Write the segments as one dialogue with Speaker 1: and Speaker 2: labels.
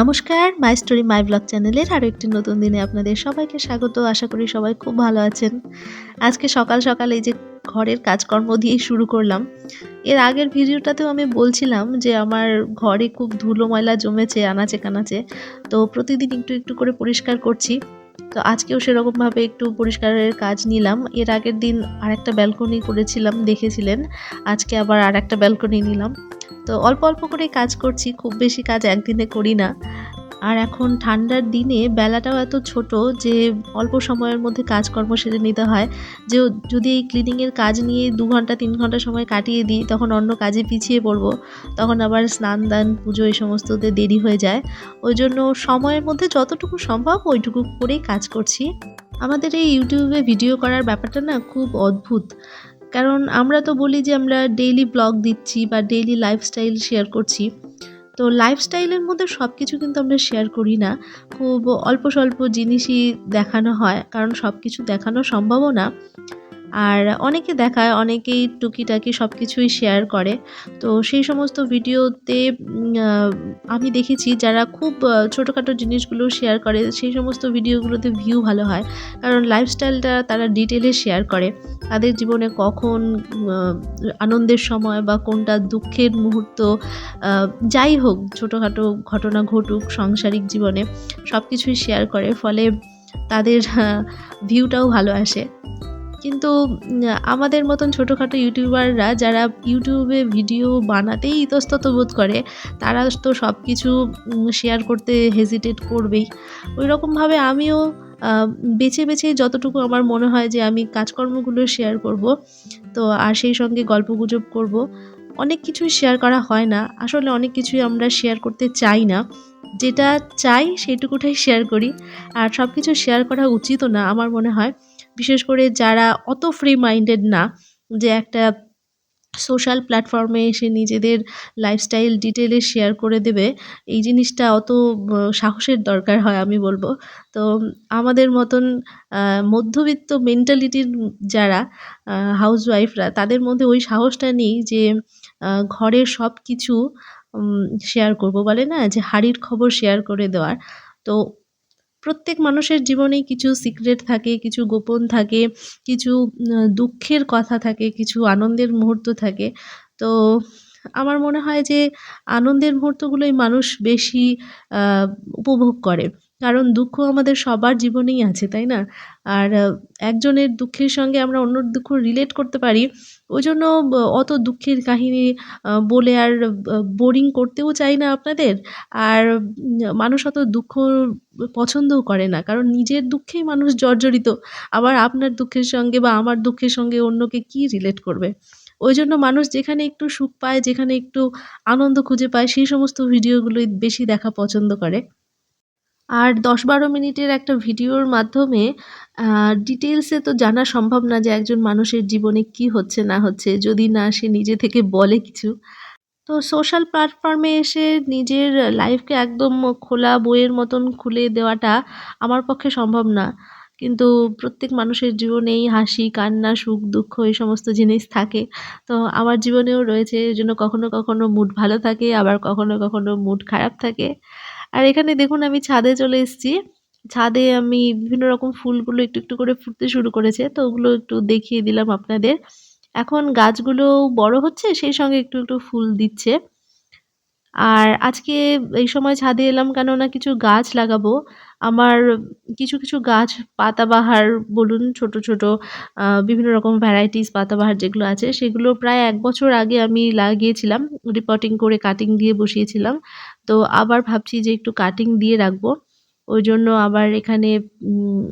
Speaker 1: নমস্কার, my story my blog চ্যানেলের আরও একটি নতুন দিনে আপনাদের সবাইকে স্বাগত। আশা করি সবাই খুব ভালো আছেন। আজকে সকাল সকাল এই যে ঘরের কাজকর্ম দিয়েই শুরু করলাম। এর আগের ভিডিওটাতেও আমি বলছিলাম যে আমার ঘরে খুব ধুলো ময়লা জমেছে আনাচে কানাচে, তো প্রতিদিন একটু একটু করে পরিষ্কার করছি। তো আজকেও সেরকমভাবে একটু পরিষ্কারের কাজ নিলাম। এর আগের দিন আরেকটা ব্যালকনি করেছিলাম, দেখেছিলেন। আজকে আবার আরেকটা ব্যালকনি নিলাম। তো অল্প অল্প করেই কাজ করছি, খুব বেশি কাজ একদিনে করি না। আর এখন ঠান্ডার দিনে বেলাটাও এত ছোট যে অল্প সময়ের মধ্যে কাজকর্ম সেরে নিতে হয়। যে যদি এই ক্লিনিংয়ের কাজ নিয়ে ২ ঘন্টা ৩ ঘন্টা সময় কাটিয়ে দিই, তখন অন্য কাজে পিছিয়ে পড়বো। তখন আবার স্নান দান পুজো এই সমস্ততে দেরি হয়ে যায়। ওই জন্য সময়ের মধ্যে যতটুকু সম্ভব ওইটুকু করেই কাজ করছি। আমাদের এই ইউটিউবে ভিডিও করার ব্যাপারটা না খুব অদ্ভুত। কারণ আমরা তো বলি যে আমরা ডেইলি ব্লগ দিচ্ছি বা ডেইলি লাইফস্টাইল শেয়ার করছি। তো লাইফস্টাইলের মধ্যে সব কিছু কিন্তু আমরা শেয়ার করি না। খুব অল্প স্বল্প জিনিসই দেখানো হয়। কারণ সব কিছু দেখানো সম্ভবও না। আর অনেকে দেখায়, অনেকেই টুকিটাকি সব কিছুই শেয়ার করে। তো সেই সমস্ত ভিডিওতে আমি দেখেছি যারা খুব ছোটোখাটো জিনিসগুলো শেয়ার করে, সেই সমস্ত ভিডিওগুলোতে ভিউ ভালো হয়। কারণ লাইফস্টাইলটা তারা ডিটেলে শেয়ার করে। তাদের জীবনে কখন আ আনন্দের সময় বা কোনটা দুঃখের মুহূর্ত, আ যাই হোক ছোটোখাটো ঘটনা ঘটুক সাংসারিক জীবনে, সবকিছুই শেয়ার করে। ফলে তাদের ভিউটাও ভালো আসে। কিন্তু আমাদের মতন ছোটোখাটো ইউটিউবাররা যারা ইউটিউবে ভিডিও বানাতেই ইতস্তত বোধ করে, তারা তো সব কিছু শেয়ার করতে হেজিটেট করবেই। ওইরকমভাবে আমিও আ বেছে, বেছে যতটুকু আমার মনে হয় যে আমি কাজকর্মগুলো শেয়ার করব। তো আর সেই সঙ্গে গল্পগুজব করব। অনেক কিছুই শেয়ার করা হয় না। আসলে অনেক কিছুই আমরা শেয়ার করতে চাই না। যেটা চাই সেটুকুটাই শেয়ার করি। আর সবকিছু শেয়ার করা উচিতও না আমার মনে হয়। বিশেষ করে যারা অত ফ্রি মাইন্ডেড না, যে একটা সোশ্যাল প্ল্যাটফর্মে এসে নিজেদের লাইফস্টাইল ডিটেইলে শেয়ার করে দেবে, এই জিনিসটা অত সাহসের দরকার হয় আমি বলব। তো আমাদের মতন আ মধ্যবিত্ত মেন্টালিটির যারা হাউসওয়াইফরা, তাদের মধ্যে ওই সাহসটা নেই যে ঘরের সবকিছু শেয়ার করব। বলে না যে হাঁড়ির খবর শেয়ার করে দেওয়ার। তো প্রত্যেক মানুষের জীবনেই কিছু সিক্রেট থাকে, কিছু গোপন থাকে, কিছু দুঃখের কথা থাকে, কিছু আনন্দের মুহূর্ত থাকে। তো আমার মনে হয় যে আনন্দের মুহূর্তগুলোই মানুষ বেশি আ উপভোগ করে। কারণ দুঃখ আমাদের সবার জীবনেই আছে, তাই না? আর একজনের দুঃখের সঙ্গে আমরা অন্যর দুঃখ রিলেট করতে পারি। ওইজন্য অত দুঃখের কাহিনী বলে আর বোরিং করতেও চাই না আপনাদের। আর মানুষ অত দুঃখ পছন্দও করে না। কারণ নিজের দুঃখেই মানুষ জর্জরিত। আবার আপনার দুঃখের সঙ্গে বা আমার দুঃখের সঙ্গে অন্যকে কি রিলেট করবে? ওইজন্য মানুষ যেখানে একটু সুখ পায়, যেখানে একটু আনন্দ খুঁজে পায়, সেই সমস্ত ভিডিওগুলোই বেশি দেখা পছন্দ করে। আর ১০-১২ মিনিটের একটা ভিডিওর মাধ্যমে আ ডিটেইলস এ তো জানা সম্ভব না যে একজন মানুষের জীবনে কি হচ্ছে না হচ্ছে, যদি না সে নিজে থেকে বলে কিছু। তো সোশ্যাল প্ল্যাটফর্মে এসে নিজের লাইফকে একদম খোলা বইয়ের মতন খুলে দেওয়াটা আমার পক্ষে সম্ভব না। কিন্তু প্রত্যেক মানুষের জীবনেই হাসি, কান্না, সুখ, দুঃখ এই সমস্ত জিনিস থাকে। তো আমার জীবনেও রয়েছে। এজন্য কখনো, কখনো মুড ভালো থাকে, আবার কখনো, কখনো মুড খারাপ থাকে। আর এখানে দেখুন আমি ছাদে চলে এসেছি। ছাদে আমি বিভিন্ন রকম ফুলগুলো একটু, একটু করে ফুটতে শুরু করেছে। তো ওগুলো একটু দেখিয়ে দিলাম আপনাদের। এখন গাছগুলো বড় হচ্ছে, সেই সঙ্গে একটু, একটু ফুল দিচ্ছে। আর আজকে এই সময় ছাদে এলাম কেননা কিছু গাছ লাগাবো। আমার কিছু, কিছু গাছ পাতাবাহার বলুন, ছোট, ছোট বিভিন্ন রকম ভ্যারাইটিস পাতাবাহার যেগুলো আছে, সেগুলো প্রায় ১ বছর আগে আমি লাগিয়েছিলাম। রিপোর্টিং করে কাটিং দিয়ে বসিয়েছিলাম। তো আবার ভাবছি যে একটু কাটিং দিয়ে রাখবো। ওইজন্য আবার এখানে উম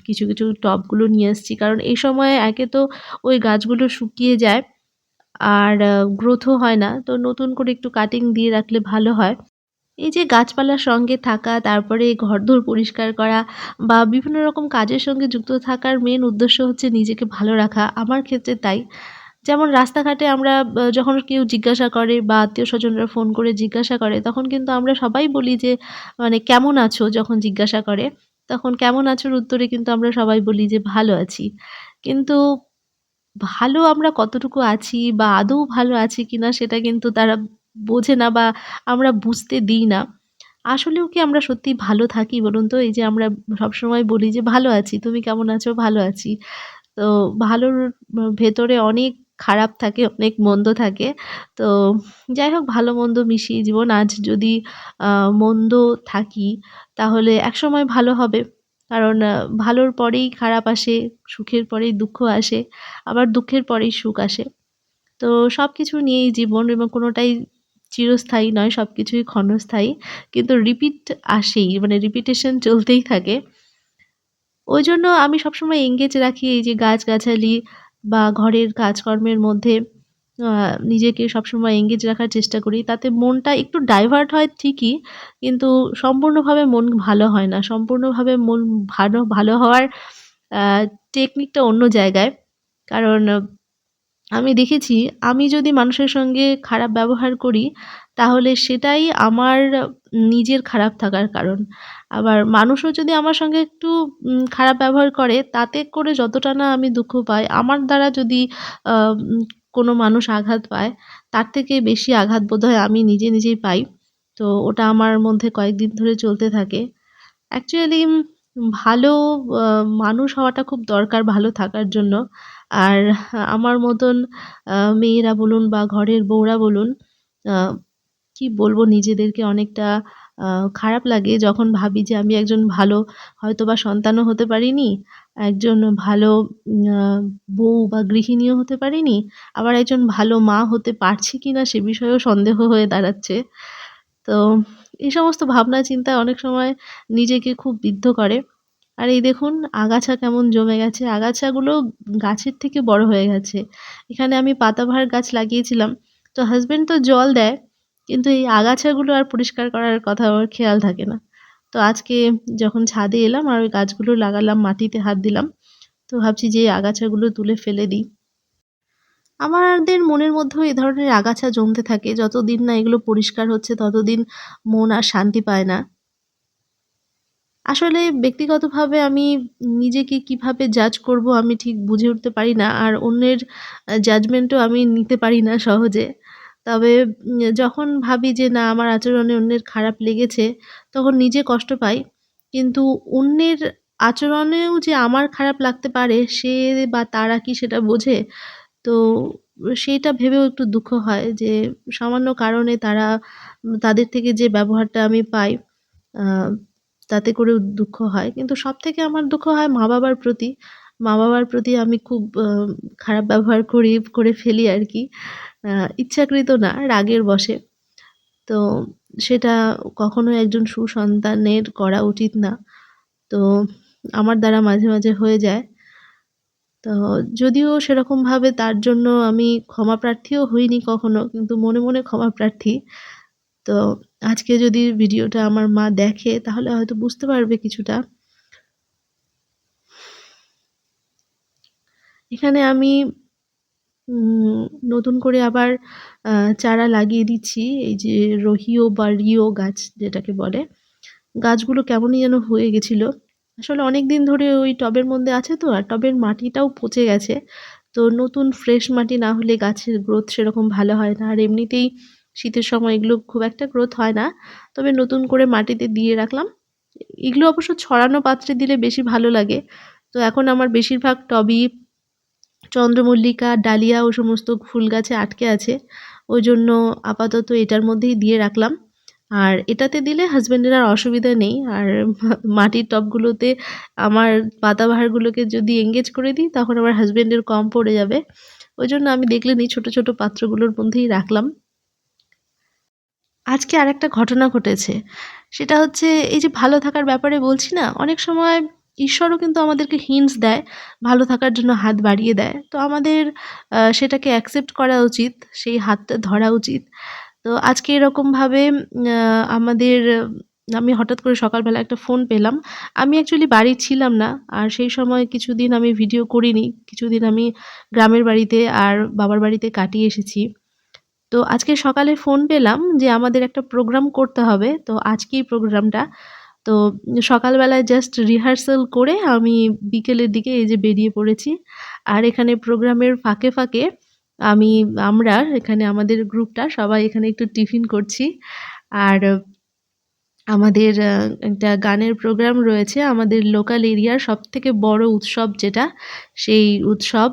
Speaker 1: কিছু, কিছু টবগুলো নিয়ে এসেছি। কারণ এই সময়ে একে তো ওই গাছগুলো শুকিয়ে যায়। আর গ্রোথও হয় না। তো নতুন করে একটু কাটিং দিয়ে রাখলে ভালো হয়। এই যে গাছপালার সঙ্গে থাকা, তারপরে ঘরদোর পরিষ্কার করা বা বিভিন্ন রকম কাজের সঙ্গে যুক্ত থাকার মেইন উদ্দেশ্য হচ্ছে নিজেকে ভালো রাখা। আমার ক্ষেত্রে তাই। যেমন রাস্তাঘাটে আমরা যখন কেউ জিজ্ঞাসা করে বা আত্মীয়স্বজনরা ফোন করে জিজ্ঞাসা করে, তখন কিন্তু আমরা সবাই বলি যে মানে, "কেমন আছো?" যখন জিজ্ঞাসা করে, তখন "কেমন আছো?"র উত্তরে কিন্তু আমরা সবাই বলি যে, "ভালো আছি।" কিন্তু ভালো আমরা কতটুকু আছি বা আদৌ ভালো আছি কিনা সেটা কিন্তু তারা বোঝে না বা আমরা বুঝতে দিই না। আসলেও কি আমরা সত্যিই ভালো থাকি বলুন তো? এই যে আমরা সবসময় বলি যে, "ভালো আছি। তুমি কেমন আছো?" "ভালো আছি।" তো ভালোর ভেতরে অনেক খারাপ থাকে, অনেক মন্দ থাকে। তো যাই হোক ভালো-মন্দ মিশিয়ে জীবন। আজ যদি আ মন্দ থাকি তাহলে একসময় ভালো হবে। কারণ ভালোর পরেই খারাপ আসে, সুখের পরেই দুঃখ আসে, আবার দুঃখের পরেই সুখ আসে। তো সবকিছু নিয়েই জীবন এবং কোনটাই চিরস্থায়ী নয়, সবকিছুই ক্ষণস্থায়ী। কিন্তু রিপিট আসেই, মানে রিপিটেশন চলতেই থাকে। ওইজন্য আমি সবসময় এনগেজ রাখি এই যে গাছগাছালি বা ঘরের কাজকর্মের মধ্যে আ নিজেকে সবসময় এনগেজ রাখার চেষ্টা করি। তাতে মনটা একটু ডাইভার্ট হয় ঠিকই, কিন্তু সম্পূর্ণভাবে মন ভালো হয় না। সম্পূর্ণভাবে মন ভালো হওয়ার আ টেকনিকটা অন্য জায়গায়। কারণ আমি দেখেছি আমি যদি মানুষের সঙ্গে খারাপ ব্যবহার করি, তাহলে সেটাই আমার নিজের খারাপ থাকার কারণ। আবার মানুষও যদি আমার সঙ্গে একটু খারাপ ব্যবহার করে, তাতে করে যতটা না আমি দুঃখ পাই, আমার দ্বারা যদি আ উম কোনো মানুষ আঘাত পায়, তার থেকে বেশি আঘাত বোধহয় আমি নিজেই পাই। তো ওটা আমার মধ্যে কয়েকদিন ধরে চলতে থাকে। অ্যাকচুয়ালি ভালো আ মানুষ হওয়াটা খুব দরকার ভালো থাকার জন্য। আর আমার মতন মেয়েরা বলুন বা ঘরের বউরা বলুন, আ কি বলবো নিজেদেরকে অনেকটা আ খারাপ লাগে যখন ভাবি যে আমি একজন ভালো হয়তোবা সন্তানও হতে পারিনি, একজন ভালো আ বউ বা গৃহিণীও হতে পারিনি, আবার একজন ভালো মা হতে পারছি কিনা সে বিষয়েও সন্দেহ হয়ে দাঁড়াচ্ছে। তো এই সমস্ত ভাবনা চিন্তায় অনেক সময় নিজেকে খুব বিদ্ধ করে। আর এই দেখুন আগাছা কেমন জমে গেছে। আগাছাগুলো গাছের থেকে বড় হয়ে গেছে। এখানে আমি পাতাবাহার গাছ লাগিয়েছিলাম। তো হাসব্যান্ড তো জল দেয়। কিন্তু এই আগাছাগুলো আর পরিষ্কার করার কথা ওর খেয়াল থাকে না। তো আজকে যখন ছাদে এলাম আর ওই গাছগুলো লাগালাম, মাটিতে হাত দিলাম। তো ভাবছি যে এই আগাছাগুলো তুলে ফেলে দিই। আমাদের মনের মধ্যেও এ ধরনের আগাছা জমতে থাকে। যতদিন না এগুলো পরিষ্কার হচ্ছে ততদিন মন আর শান্তি পায় না। আসলে ব্যক্তিগতভাবে আমি নিজেকে কিভাবে জাজ করব আমি ঠিক বুঝে উঠতে পারি না। আর অন্যের জাজমেন্টও আমি নিতে পারি না সহজে। তবে যখন ভাবি যে না আমার আচরণে অন্যের খারাপ লেগেছে, তখন নিজে কষ্ট পাই। কিন্তু অন্যের আচরণেও যে আমার খারাপ লাগতে পারে সে বা তারা কি সেটা বোঝে? তো সেইটা ভেবেও একটু দুঃখ হয় যে সামান্য কারণে তারা তাদের থেকে যে ব্যবহারটা আমি পাই আ তাতে করেও দুঃখ হয়। কিন্তু সবথেকে আমার দুঃখ হয় মা-বাবার প্রতি। মা-বাবার প্রতি আমি খুব খারাপ ব্যবহার করে ফেলি আরকি। আ ইচ্ছাকৃত না, রাগের বশে। তো সেটা কখনোই একজন সুসন্তানের করা উচিত না। তো আমার দ্বারা মাঝে হয়ে যায়। তো যদিও সেরকমভাবে তার জন্য আমি ক্ষমাপ্রার্থীও হইনি কখনো। কিন্তু মনে ক্ষমা প্রার্থী। তো আজকে যদি ভিডিওটা আমার মা দেখে তাহলে হয়তো বুঝতে পারবে কিছুটা। এখানে আমি উম নতুন করে আবার আ চারা লাগিয়ে দিচ্ছি। এই যে রহিও বা রিও গাছ যেটাকে বলে। গাছগুলো কেমনই যেন হয়ে গেছিল। আসলে অনেকদিন ধরে ওই টবের মধ্যে আছে তো, আর টবের মাটিটাও পচে গেছে। তো নতুন ফ্রেশ মাটি না হলে গাছের গ্রোথ সেরকম ভালো হয় না। আর এমনিতেই শীতের সময় এগুলো খুব একটা গ্রোথ হয় না। তবে নতুন করে মাটিতে দিয়ে রাখলাম। এগুলো অবশ্য ছড়ানো পাত্রে দিলে বেশি ভালো লাগে। তো এখন আমার বেশিরভাগ টবই চন্দ্রমল্লিকা, ডালিয়া ও সমস্ত ফুল গাছে আটকে আছে। ওইজন্য আপাতত এটার মধ্যেই দিয়ে রাখলাম। আর এটাতে দিলে হাসব্যান্ডের আর অসুবিধা নেই। আর মাটির টবগুলোতে আমার পাতাবাহারগুলোকে যদি এনগেজ করে দিই তখন আমার হাসব্যান্ডের কম পড়ে যাবে। ওইজন্য আমি দেখলেনই ছোট পাত্রগুলোর মধ্যেই রাখলাম। আজকে আরেকটা ঘটনা ঘটেছে। সেটা হচ্ছে এই যে ভালো থাকার ব্যাপারে বলছি না? অনেক সময় ঈশ্বরও কিন্তু আমাদেরকে hints দেয়, ভালো থাকার জন্য হাত বাড়িয়ে দেয়। তো আমাদের সেটাকে অ্যাকসেপ্ট করা উচিত, সেই হাতটা ধরা উচিত। তো আজকে এরকমভাবে আমাদের আমি হঠাৎ করে সকালবেলা একটা ফোন পেলাম। আমি অ্যাকচুয়ালি বাড়ি ছিলাম না। আর সেই সময় কিছুদিন আমি ভিডিও করিনি। কিছুদিন আমি গ্রামের বাড়িতে আর বাবার বাড়িতে কাটিয়ে এসেছি। তো আজকে সকালে ফোন পেলাম যে আমাদের একটা প্রোগ্রাম করতে হবে। তো আজকেই প্রোগ্রামটা। তো সকালবেলায় জাস্ট রিহার্সাল করে আমি বিকেলের দিকে এই যে বেরিয়ে পড়েছি। আর এখানে প্রোগ্রামের ফাঁকে আমি আমরা এখানে আমাদের গ্রুপটা সবাই এখানে একটু টিফিন করছি। আর আমাদের একটা গানের প্রোগ্রাম রয়েছে আমাদের লোকাল এরিয়ার সবথেকে বড় উৎসব যেটা, সেই উৎসব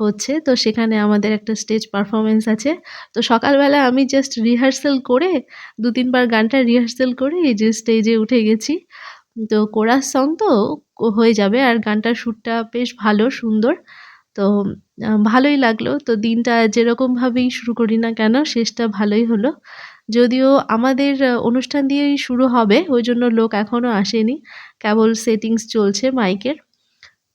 Speaker 1: হচ্ছে। তো সেখানে আমাদের একটা স্টেজ পারফরম্যান্স আছে। তো সকালবেলা আমি জাস্ট রিহার্সাল করে ২-৩ বার গানটা রিহার্সাল করে এই যে স্টেজে উঠে গেছি। তো কোরাস সং তো হয়ে যাবে, আর গানটার সুরটা বেশ ভালো, সুন্দর। তো ভালোই লাগলো। তো দিনটা যেরকমভাবেই শুরু করি না কেন শেষটা ভালোই হলো। যদিও আমাদের অনুষ্ঠান দিয়েই শুরু হবে, ওইজন্য লোক এখনো আসেনি। কেবল সেটিংস চলছে মাইকের।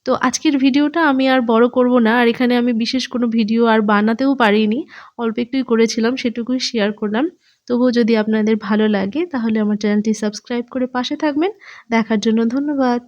Speaker 1: তো আজকের ভিডিওটা আমি আর বড় করব না। আর এখানে আমি বিশেষ কোনো ভিডিও আর বানাতেও পারিনি। অল্প একটুই করেছিলাম, সেটুকুই শেয়ার করলাম। তবুও যদি আপনাদের ভালো লাগে তাহলে আমার চ্যানেলটি সাবস্ক্রাইব করে পাশে থাকবেন। দেখার জন্য ধন্যবাদ।